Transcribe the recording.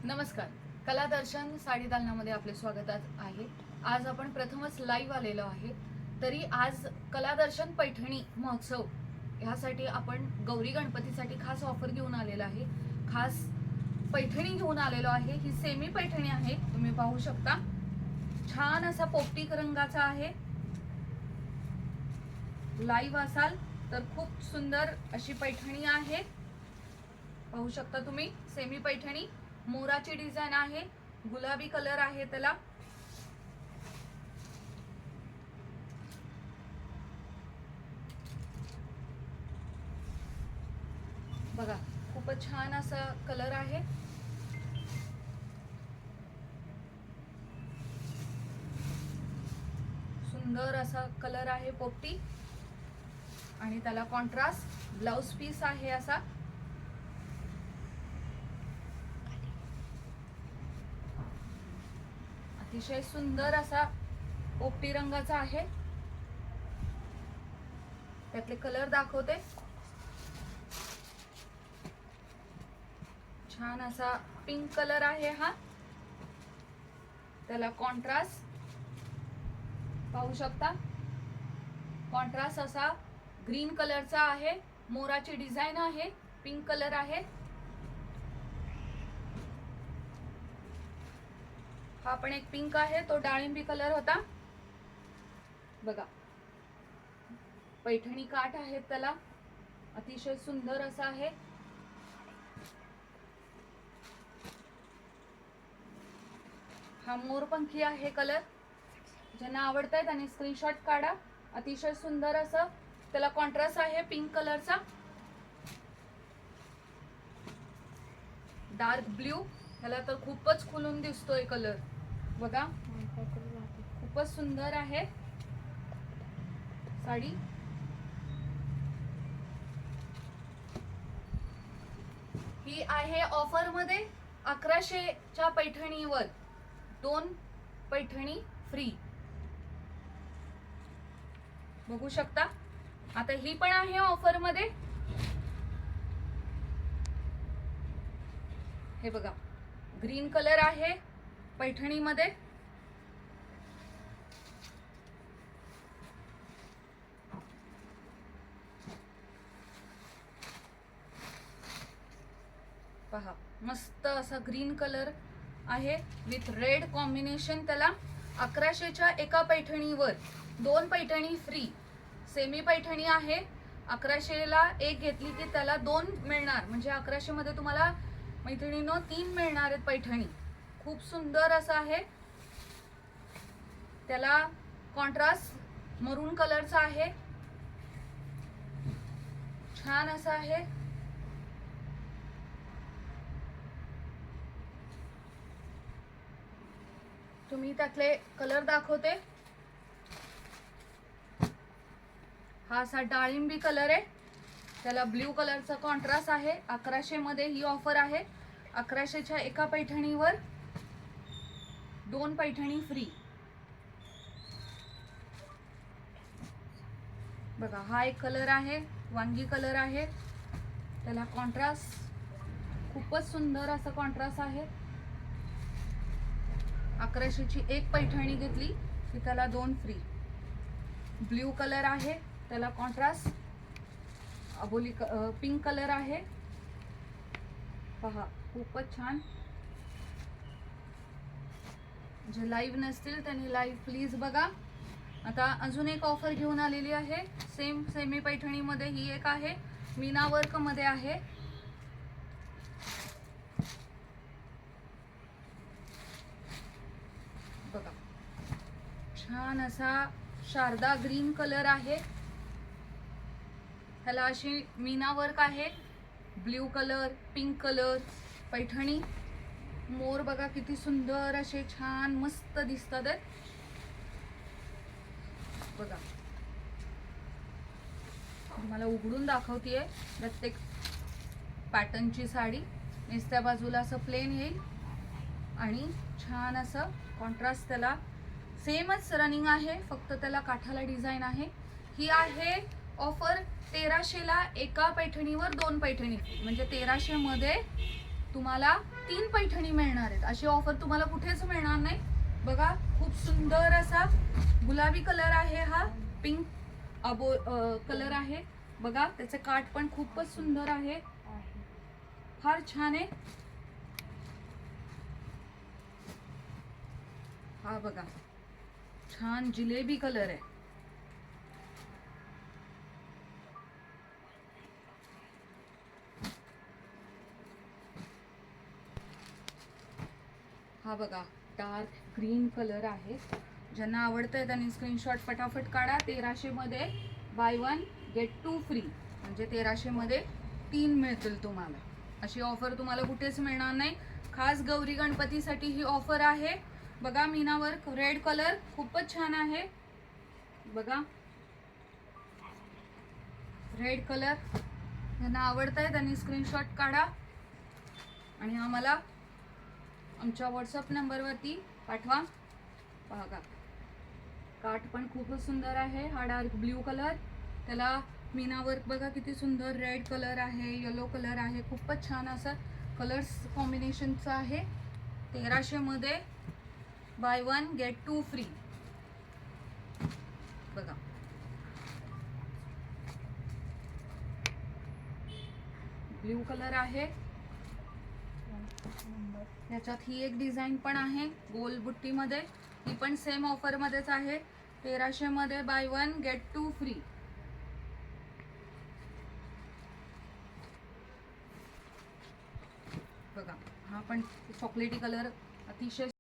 नमस्कार. कला दर्शन साडी दालनामध्ये आपले स्वागत आहे. आज आपण प्रथमच लाईव्ह आलेलो आहे. तरी आज कला दर्शन पैठणी महोत्सव ह्यासाठी आपण गौरी गणपतीसाठी खास ऑफर घेऊन आलेलो आहे. खास पैठणी घेऊन आलेलो आहे. ही सेमी पैठणी आहे, तुम्ही पाहू शकता. छान असा पोपटी रंगाचा आहे. लाईव्ह असाल तर खूप सुंदर अशी पैठणी आहे. पाहू शकता तुम्ही. सेमी पैठणी, मोराची डिझाइन आहे, गुलाबी कलर आहे त्याला. बघा, खूपच छान असा कलर आहे. सुंदर असा कलर आहे पोपटी आणि त्याला कॉन्ट्रास्ट ब्लाउज पीस आहे असा. अतिशय सुंदर असा पोपटी रंगाचा आहे. त्यातले कलर दाखवते. छान असा पिंक कलर आहे हा. त्याला कॉन्ट्रास्ट पाहू शकता. कॉन्ट्रास्ट असा ग्रीन कलरचा आहे. मोराची डिझाइन आहे. पिंक कलर आहे. हा पण एक पिंक आहे, तो डाळिंबी कलर होता. बघा, पैठणी काठ आहेत त्याला. अतिशय सुंदर असा आहे. हा मोरपंखी आहे कलर. ज्यांना आवडतंय त्यांनी स्क्रीनशॉट काढा. अतिशय सुंदर असं त्याला कॉन्ट्रास्ट आहे पिंक कलरचा. डार्क ब्ल्यू, ह्याला तर खूपच खुलून दिसतोय कलर. बघा, खूपच सुंदर आहे साडी. ही आहे ऑफर मध्ये 1100च्या पैठणीवर 2 पैठणी फ्री. बघू शकता. आता ही पण आहे ऑफर मध्ये. हे बघा, ग्रीन कलर आहे पैठणी मध्ये. पहा, मस्त असा ग्रीन कलर आहे विथ रेड कॉम्बिनेशन. त्याला 1100च्या एका पैठणीवर 2 पैठणी फ्री. सेमी पैठणी आहे. 1100ला एक घेतली की त्याला 2 मिळणार. म्हणजे 1100 मध्ये तुम्हाला मैत्रिणींनो 3 मिळणार आहेत पैठणी. खूप सुंदर असं आहे. त्याला कॉन्ट्रास्ट मरून कलरचा आहे. छान असं आहे. तुम्ही त्यातले कलर दाखवते. हा असा डाळिंबी कलर आहे. त्याला ब्ल्यू कलरचा कॉन्ट्रास्ट आहे. 1100 मध्ये ही ऑफर आहे. 1100च्या एका पैठणीवर 2 पैठणी फ्री. बघा, हा एक कलर आहे, वांगी कलर आहे. त्याला कॉन्ट्रास्ट खूपच सुंदर असा कॉन्ट्रास्ट आहे. 1100ची एक पैठणी घेतली की त्याला 2 फ्री. ब्ल्यू कलर आहे. त्याला कॉन्ट्रास्ट अबोली पिंक कलर आहे. पहा, खूपच छान. जे लाईव्ह नसतील त्यांनी लाईव्ह प्लीज बघा. आता अजून एक ऑफर घेऊन आलेली आहे. सेम सेमी पैठणी मध्ये ही एक आहे. मीना वर्क मध्ये आहे. बघा, छान असा शारदा ग्रीन कलर आहे. ह्याला अशी मीना वर्क आहे. Blue colour, pink colour Paithani. मोर बघा किती सुंदर असे छान मस्त दिसतात. बघा, तुम्हाला उघडून दाखवतेय प्रत्येक पॅटर्नची साडी. नेसत्या बाजूला असं प्लेन येईल आणि छान असं कॉन्ट्रास्ट. त्याला सेमच रनिंग आहे, फक्त त्याला काठाला डिझाइन आहे. ही आहे ऑफर 1300ला एका पैठणीवर 2 पैठणी. म्हणजे 1300 मध्ये तुम्हाला 3 पैठणी मिळणार आहेत. अशी ऑफर तुम्हाला कुठेच मिळणार नाही. बघा खूप सुंदर असा गुलाबी कलर आहे, हा पिंक कलर आहे. बघा त्याचे काठ पण खूपच सुंदर आहे, फार छान आहे. हा बघा छान जिलेबी कलर आहे. हा बघा डार्क ग्रीन कलर आहे. ज्यांना आवडतंय त्यांनी स्क्रीनशॉट फटाफट काढा. 1300 मध्ये बाय 1 गेट 2 फ्री, म्हणजे 1300 मध्ये 3 मिळतील तुम्हाला. अशी ऑफर तुम्हाला कुठेच मिळणार नाही. खास गौरी गणपतीसाठी ही ऑफर आहे. बघा मीना वर्क रेड कलर खूपच छान आहे. बघा रेड कलर ज्यांना आवडतंय त्यांनी स्क्रीनशॉट काढा आणि आम्हाला आमच्या व्हॉट्सअप नंबरवरती पाठवा. बघा काठ पण खूपच सुंदर आहे. हा डार्क ब्ल्यू कलर, त्याला मीना वर्क बघा किती सुंदर. रेड कलर आहे, येलो कलर आहे, खूपच छान असं कलर्स कॉम्बिनेशनचं आहे. 1300 मध्ये बाय 1 गेट 2 फ्री. बघा ब्ल्यू कलर आहे. याच्यात ही एक डिझाईन पण आहे गोल बुट्टी मध्ये, ही पण सेम ऑफर मध्येच आहे. 1300 मध्ये बाय 1 गेट 2 फ्री. बघा हा पण चॉकलेटी कलर अतिशय